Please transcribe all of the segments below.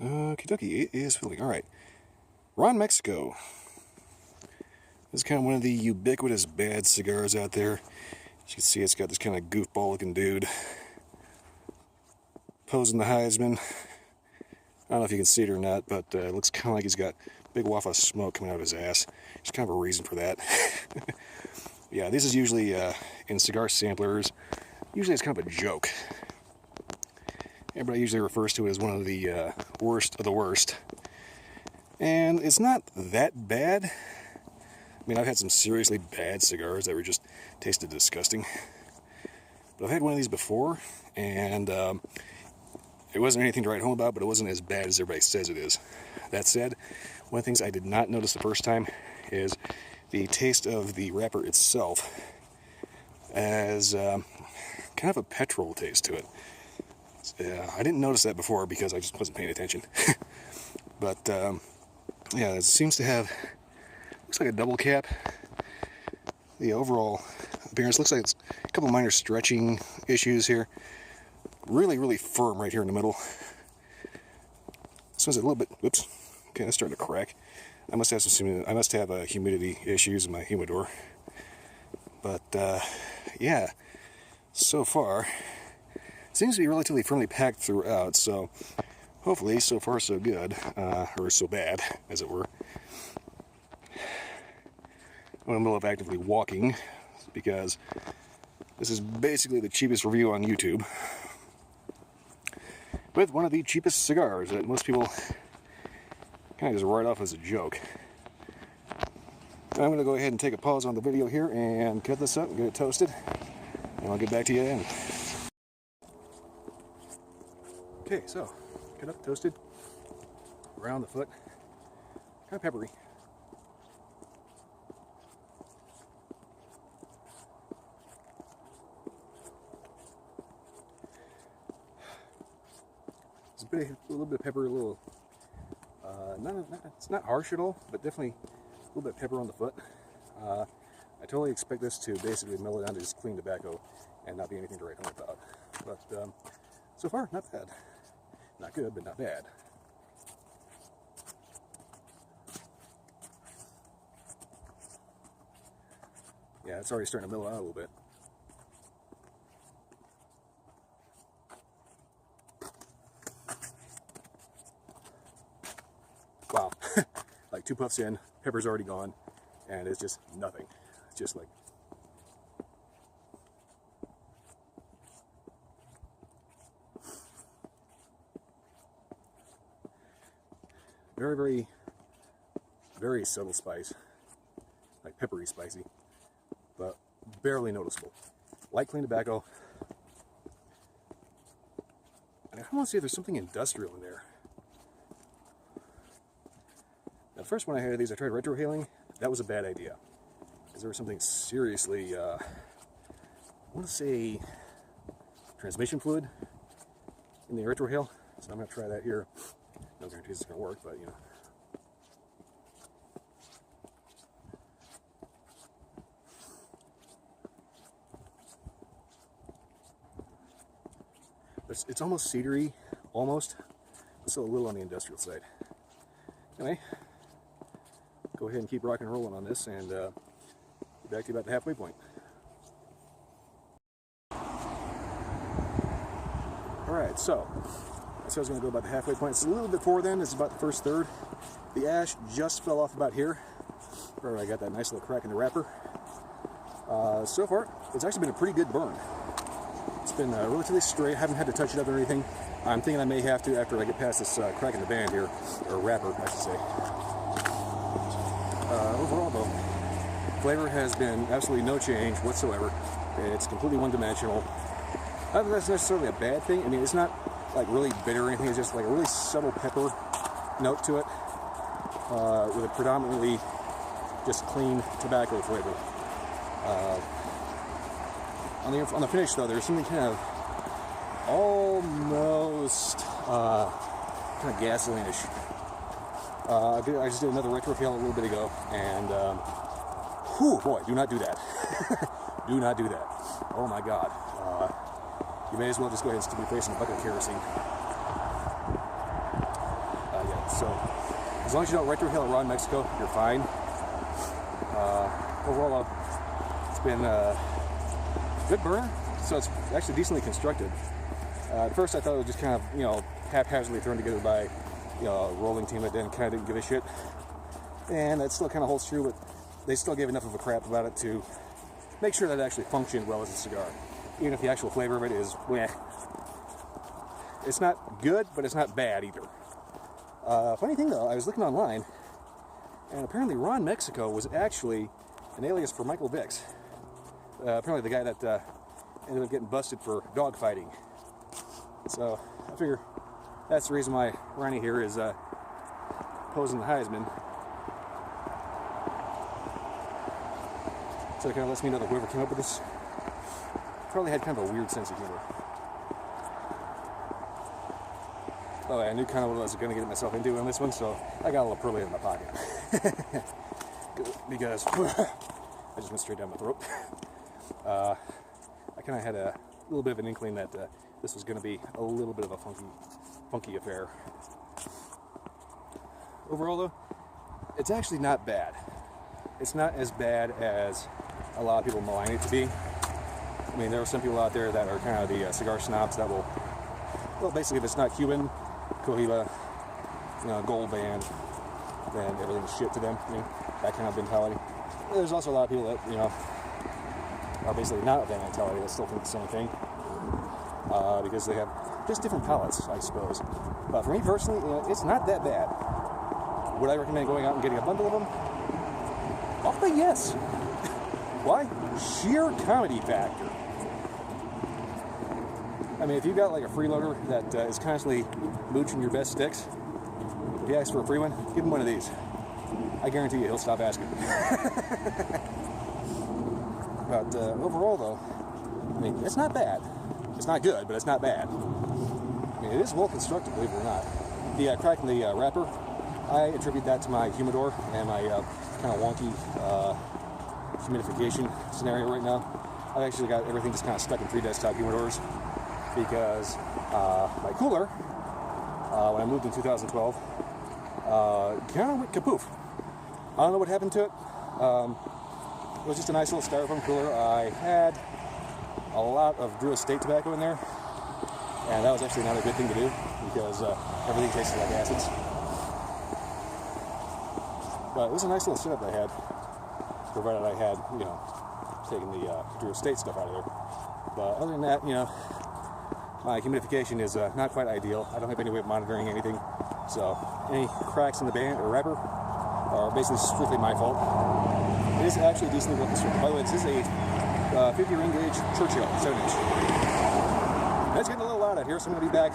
Kentucky, it is filling. Alright. Ron Mexico. This is kind of one of the ubiquitous bad cigars out there. As you can see, it's got this kind of goofball looking dude posing the Heisman. I don't know if you can see it or not, but it looks kind of like he's got a big waft of smoke coming out of his ass. There's kind of a reason for that. Yeah, this is usually in cigar samplers. Usually it's kind of a joke. Everybody usually refers to it as one of the worst of the worst. And it's not that bad. I mean, I've had some seriously bad cigars that were just tasted disgusting. But I've had one of these before, and it wasn't anything to write home about, but it wasn't as bad as everybody says it is. That said, one of the things I did not notice the first time is the taste of the wrapper itself as kind of a petrol taste to it. I didn't notice that before because I just wasn't paying attention. But yeah, it seems to have, looks like a double cap. The overall appearance looks like it's a couple minor stretching issues here. Really, really firm right here in the middle. This one's a little bit, whoops, okay, that's starting to crack. I must have humidity issues in my humidor. But yeah, so far it seems to be relatively firmly packed throughout, so hopefully so far so good, or so bad, as it were. I'm in the middle of actively walking because this is basically the cheapest review on YouTube with one of the cheapest cigars that most people kind of just write off as a joke. I'm going to go ahead and take a pause on the video here and cut this up and get it toasted, and I'll get back to you then. Okay, so cut up, toasted, around the foot, kind of peppery. It's a little bit of pepper, a little, it's not harsh at all, but definitely a little bit of pepper on the foot. I totally expect this to basically mellow down to just clean tobacco and not be anything to write home about. But so far, not bad. Not good, but not bad. Yeah, it's already starting to mellow out a little bit. Wow. Like 2 puffs in, pepper's already gone, and it's just nothing. It's just like very, very, very subtle spice, like peppery spicy, but barely noticeable. Light clean tobacco. And I want to see if there's something industrial in there. Now, the first one I had of these, I tried retrohaling. That was a bad idea, because there was something seriously, I want to say, transmission fluid in the retrohale. So I'm going to try that here. No guarantees it's going to work, but you know. It's almost cedary, almost. Still a little on the industrial side. Anyway, go ahead and keep rocking and rolling on this, and get back to you about the halfway point. Alright, so I said I was going to go about the halfway point. It's a little bit forward then. It's about the first third. The ash just fell off about here, where I got that nice little crack in the wrapper. So far, it's actually been a pretty good burn. It's been relatively straight. I haven't had to touch it up or anything. I'm thinking I may have to after I get past this crack in the band here, or wrapper, I should say. Overall, though, flavor has been absolutely no change whatsoever. It's completely one-dimensional. Not that that's necessarily a bad thing. I mean, it's not like really bitter or anything. It's just like a really subtle pepper note to it, with a predominantly just clean tobacco flavor. On the finish, though, there's something kind of almost kind of gasoline-ish. I just did another retrohale a little bit ago, and whew, boy, do not do that. Do not do that. Oh my God. You may as well just go ahead and stick your face in a bucket of kerosene. As long as you don't right through hell around Mexico, you're fine. Overall, it's been a good burner, so it's actually decently constructed. At first, I thought it was just kind of, haphazardly thrown together by, a rolling team that kind of didn't give a shit. And that still kind of holds true, but they still gave enough of a crap about it to make sure that it actually functioned well as a cigar. Even if the actual flavor of it is, meh. It's not good, but it's not bad either. Funny thing though, I was looking online, and apparently Ron Mexico was actually an alias for Michael Vicks. Apparently the guy that ended up getting busted for dog fighting. So I figure that's the reason why Ronnie here is posing the Heisman. So it kind of lets me know that whoever came up with this probably had kind of a weird sense of humor. Oh, I knew kind of what I was going to get myself into on this one, so I got a little pearly in my pocket. Because I just went straight down my throat. I kind of had a little bit of an inkling that this was going to be a little bit of a funky affair. Overall, though, it's actually not bad. It's not as bad as a lot of people malign it to be. I mean, there are some people out there that are kind of the cigar snobs that will, well, basically, if it's not Cuban, Cohiba, Gold Band, then everything's shit to them. That kind of mentality. There's also a lot of people that, are basically not of that mentality that still think the same thing. Because they have just different palates, I suppose. But for me personally, it's not that bad. Would I recommend going out and getting a bundle of them? I'll say yes. Why? Sheer comedy factor. I mean, if you've got like a freeloader that is constantly mooching your best sticks, if he asks for a free one, give him one of these. I guarantee you he'll stop asking. But overall, though, I mean, it's not bad. It's not good, but it's not bad. I mean, it is well constructed, believe it or not. The crack in the wrapper, I attribute that to my humidor and my kind of wonky humidification scenario right now. I've actually got everything just kind of stuck in 3 desktop humidors because my cooler, when I moved in 2012, kind of went kapoof. I don't know what happened to it. It was just a nice little styrofoam cooler. I had a lot of Drew Estate tobacco in there, and that was actually not a good thing to do because everything tasted like acids. But it was a nice little setup I had, provided I had, taken the Drew Estate stuff out of there. But other than that, my humidification is not quite ideal. I don't have any way of monitoring anything, so any cracks in the band or wrapper are basically strictly my fault. It is actually decently well constructed. By the way, this is a 50 ring gauge Churchill 7-inch. It's getting a little loud out here, so I'm going to be back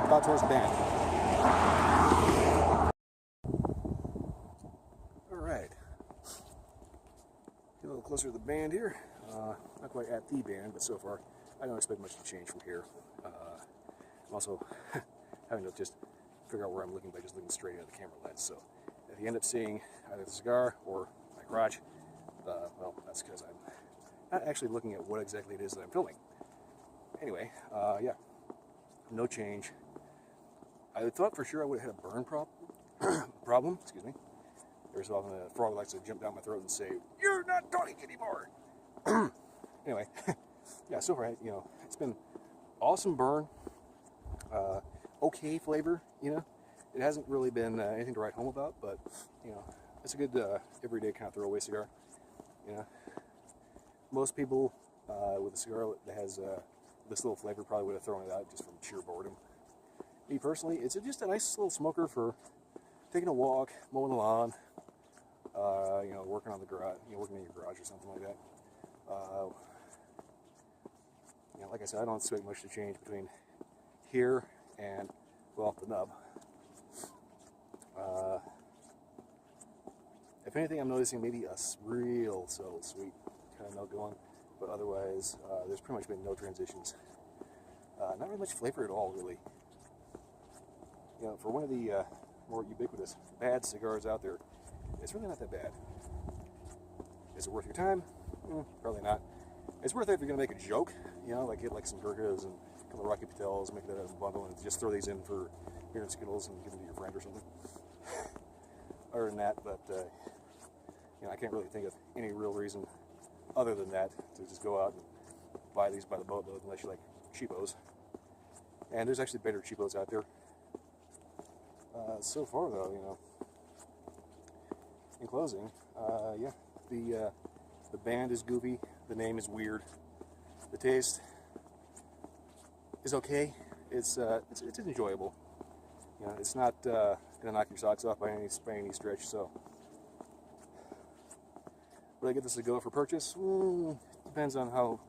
about towards the band. Alright. Get a little closer to the band here. Not quite at the band, but so far I don't expect much to change from here. I'm also having to just figure out where I'm looking by just looking straight into the camera lens. So if you end up seeing either the cigar or my crotch, well, that's because I'm not actually looking at what exactly it is that I'm filming. Anyway, yeah, no change. I thought for sure I would have had a burn problem, excuse me. Every so often a frog likes to jump down my throat and say, "You're not talking anymore." Anyway, yeah, so far, it's been awesome burn, okay flavor, It hasn't really been anything to write home about, but, it's a good everyday kind of throwaway cigar, Most people with a cigar that has this little flavor probably would have thrown it out just from sheer boredom. Me personally, it's just a nice little smoker for taking a walk, mowing the lawn, working on the garage, working in your garage or something like that. Like I said, I don't expect much to change between here and, well, the nub. If anything, I'm noticing maybe a real subtle sweet kind of note going, but otherwise, there's pretty much been no transitions. Not really much flavor at all, really. For one of the more ubiquitous bad cigars out there, it's really not that bad. Is it worth your time? Probably not. It's worth it if you're going to make a joke, like get like some Gurkhas and a couple of Rocky Patels, make that a bundle, and just throw these in for beer and Skittles and give them to your friend or something. other than that, but you know, I can't really think of any real reason other than that to just go out and buy these by the boatload unless you like cheapos. And there's actually better cheapos out there. So far, though, you know, in closing, yeah, the band is goofy, the name is weird, the taste is okay. It's enjoyable. You know, it's not gonna knock your socks off by any stretch. So, would I get this to go for purchase? Depends on how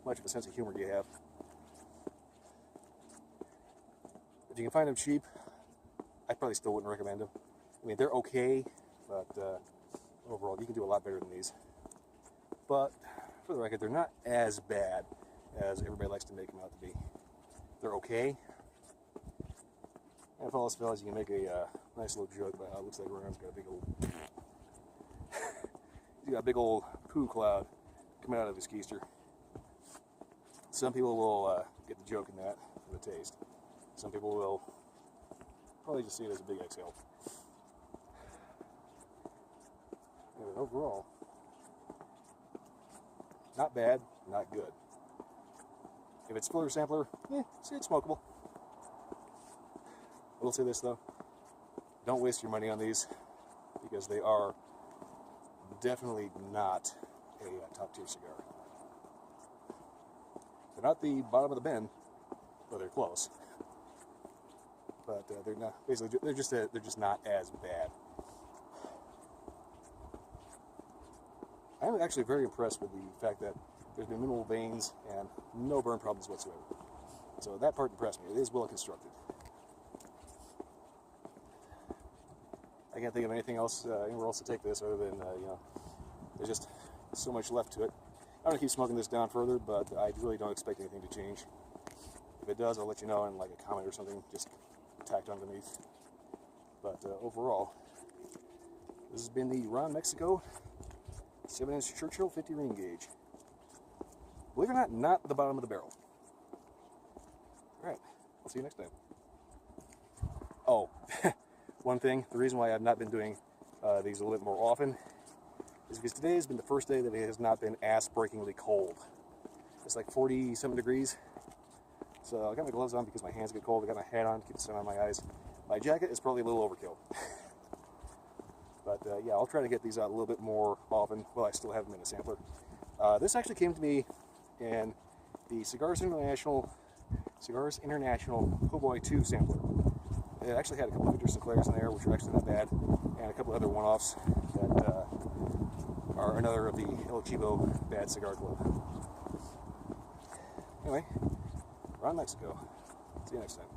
much of a sense of humor you have. If you can find them cheap, I probably still wouldn't recommend them. I mean, they're okay, but overall, you can do a lot better than these. But for the record, they're not as bad as everybody likes to make them out to be. They're okay. And fellas, you can make a nice little joke about how it looks like Ron's got a big old he's got a big old poo cloud coming out of his keister. Some people will get the joke in that for the taste. Some people will probably just see it as a big exhale. Anyway, overall, not bad, not good. If it's filler sampler, it's smokable. I will say this though, don't waste your money on these because they are definitely not a top tier cigar. They're not the bottom of the bin, but they're close. But they're not. Basically, they're just not as bad. I'm actually very impressed with the fact that there's been minimal veins and no burn problems whatsoever. So that part impressed me. It is well constructed. I can't think of anything else, anywhere else to take this other than, you know, there's just so much left to it. I'm going to keep smoking this down further, but I really don't expect anything to change. If it does, I'll let you know in like a comment or something, just tacked underneath. But overall, this has been the Ron Mexico 7-inch Churchill 50 ring gauge. Believe it or not the bottom of the barrel. Alright, I'll see you next time. Oh, one thing, the reason why I've not been doing these a little bit more often is because today has been the first day that it has not been ass-breakingly cold. It's like 40-something degrees. So I got my gloves on because my hands get cold. I got my hat on to keep the sun on my eyes. My jacket is probably a little overkill. But yeah, I'll try to get these out a little bit more often while I still have them in a sampler. This actually came to me in the Cigars International Po' Boy 2 sampler. It actually had a couple of Victor Sinclairs in there, which are actually not bad, and a couple other one-offs that are another of the El Chivo Bad Cigar Club. Anyway, Ron Mexico. See you next time.